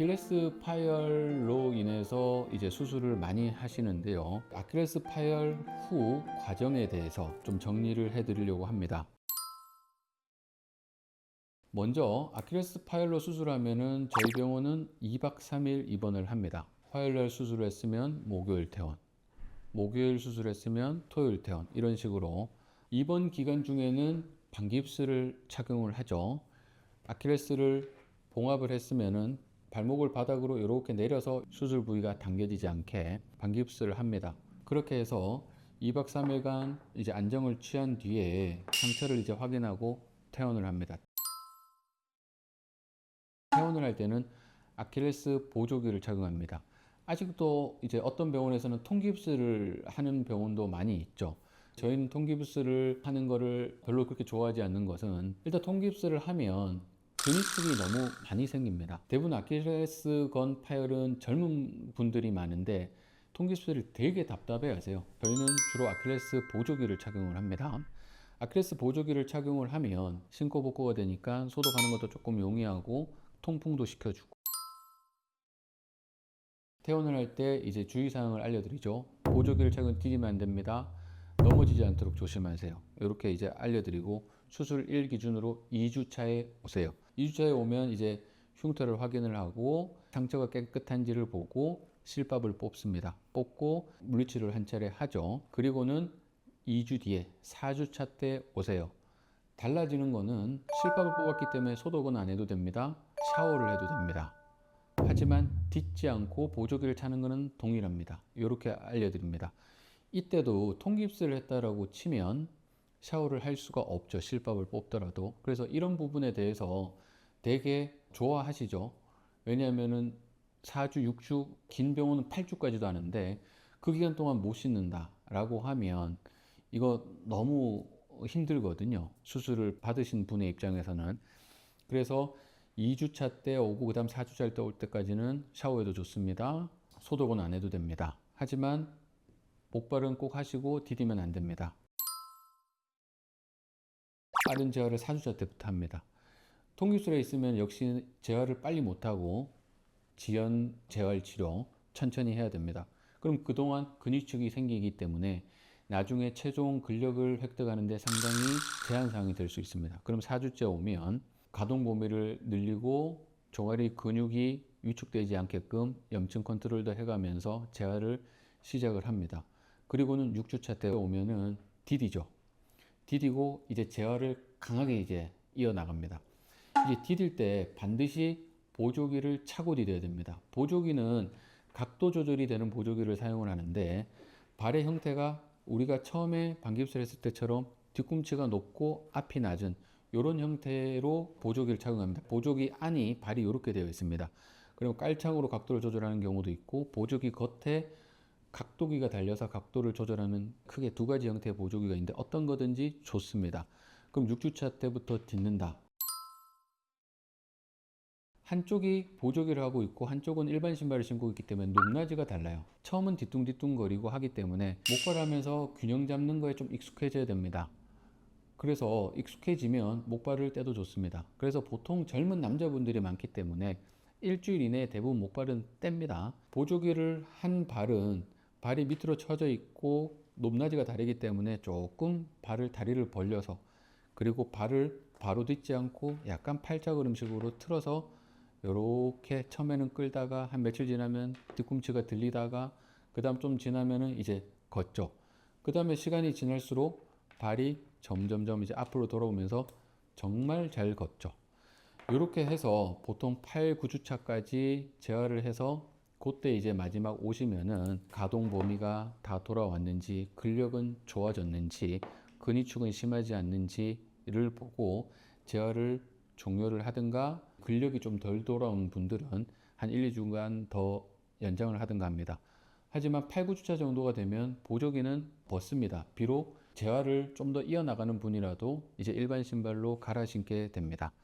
아킬레스 파열로 인해서 이제 수술을 많이 하시는데요. 아킬레스 파열 후 과정에 대해서 좀 정리를 해 드리려고 합니다. 먼저 아킬레스 파열로 수술하면은 저희 병원은 2박 3일 입원을 합니다. 화요일날 수술을 했으면 목요일 퇴원, 목요일 수술했으면 토요일 퇴원, 이런 식으로 입원 기간 중에는 방깁스를 착용을 하죠. 아킬레스를 봉합을 했으면은 발목을 바닥으로 이렇게 내려서 수술 부위가 당겨지지 않게 방깁스를 합니다. 그렇게 해서 2박 3일간 이제 안정을 취한 뒤에 상처를 이제 확인하고 퇴원을 합니다. 퇴원을 할 때는 아킬레스 보조기를 착용합니다. 아직도 이제 어떤 병원에서는 통깁스를 하는 병원도 많이 있죠. 저희는 통깁스를 하는 거를 별로 그렇게 좋아하지 않는 것은, 일단 통깁스를 하면 근육통이 너무 많이 생깁니다. 대부분 아킬레스건 파열은 젊은 분들이 많은데 통깁스를 되게 답답해 하세요. 저희는 주로 아킬레스 보조기를 착용을 합니다. 아킬레스 보조기를 착용을 하면 신고 복구가 되니까 소독하는 것도 조금 용이하고 통풍도 시켜주고, 퇴원을 할 때 이제 주의사항을 알려드리죠. 보조기를 착용 디디면 안 됩니다. 넘어지지 않도록 조심하세요. 이렇게 이제 알려드리고, 수술 1 기준으로 2주차에 오세요. 2주차에 오면 이제 흉터를 확인을 하고 상처가 깨끗한지를 보고 실밥을 뽑습니다. 뽑고 물리치료를 한 차례 하죠. 그리고는 2주 뒤에 4주차 때 오세요. 달라지는 거는 실밥을 뽑았기 때문에 소독은 안 해도 됩니다. 샤워를 해도 됩니다. 하지만 딛지 않고 보조기를 차는 것은 동일합니다. 이렇게 알려드립니다. 이때도 통깁스를 했다라고 치면 샤워를 할 수가 없죠. 실밥을 뽑더라도. 그래서 이런 부분에 대해서 되게 좋아하시죠. 왜냐하면은 4주, 6주, 긴 병원은 8주까지도 하는데 그 기간 동안 못 씻는다 라고 하면 이거 너무 힘들거든요. 수술을 받으신 분의 입장에서는. 그래서 2주차 때 오고 그 다음 4주차 때 올 때까지는 샤워해도 좋습니다. 소독은 안 해도 됩니다. 하지만 목발은 꼭 하시고 디디면 안 됩니다. 빠른 재활을 4주차 때부터 합니다. 통깁스에 있으면 역시 재활을 빨리 못하고 지연 재활 치료 천천히 해야 됩니다. 그럼 그동안 근육축이 생기기 때문에 나중에 최종 근력을 획득하는 데 상당히 제한사항이 될 수 있습니다. 그럼 4주째 오면 가동 범위를 늘리고 종아리 근육이 위축되지 않게끔 염증 컨트롤도 해가면서 재활을 시작을 합니다. 그리고는 6주차 때 오면은 디디죠. 디디고 이제 재활을 강하게 이제 이어나갑니다. 이제 디딜 때 반드시 보조기를 차고 디뎌야 됩니다. 보조기는 각도 조절이 되는 보조기를 사용을 하는데, 발의 형태가 우리가 처음에 방깁스를 했을 때처럼 뒤꿈치가 높고 앞이 낮은 이런 형태로 보조기를 착용합니다. 보조기 안이 발이 이렇게 되어 있습니다. 그리고 깔창으로 각도를 조절하는 경우도 있고, 보조기 겉에 각도기가 달려서 각도를 조절하는 크게 두 가지 형태의 보조기가 있는데 어떤 거든지 좋습니다. 그럼 6주차 때부터 딛는다. 한쪽이 보조기를 하고 있고 한쪽은 일반 신발을 신고 있기 때문에 높낮이가 달라요. 처음은 뒤뚱뒤뚱거리고 하기 때문에 목발을 하면서 균형 잡는 거에 좀 익숙해져야 됩니다. 그래서 익숙해지면 목발을 떼도 좋습니다. 그래서 보통 젊은 남자분들이 많기 때문에 일주일 이내에 대부분 목발은 뗍니다. 보조기를 한 발은 발이 밑으로 처져 있고 높낮이가 다르기 때문에 조금 다리를 벌려서, 그리고 발을 바로 딛지 않고 약간 팔자걸음식으로 틀어서 이렇게 처음에는 끌다가 한 며칠 지나면 뒤꿈치가 들리다가 그 다음 좀 지나면은 이제 걷죠. 그 다음에 시간이 지날수록 발이 점점점 이제 앞으로 돌아오면서 정말 잘 걷죠. 이렇게 해서 보통 8, 9주차까지 재활을 해서 그때 이제 마지막 오시면은 가동 범위가 다 돌아왔는지, 근력은 좋아졌는지, 근위축은 심하지 않는지를 보고 재활을 종료를 하든가, 근력이 좀 덜 돌아온 분들은 한 1, 2주간 더 연장을 하든가 합니다. 하지만 8, 9주차 정도가 되면 보조기는 벗습니다. 비록 재활을 좀 더 이어나가는 분이라도 이제 일반 신발로 갈아 신게 됩니다.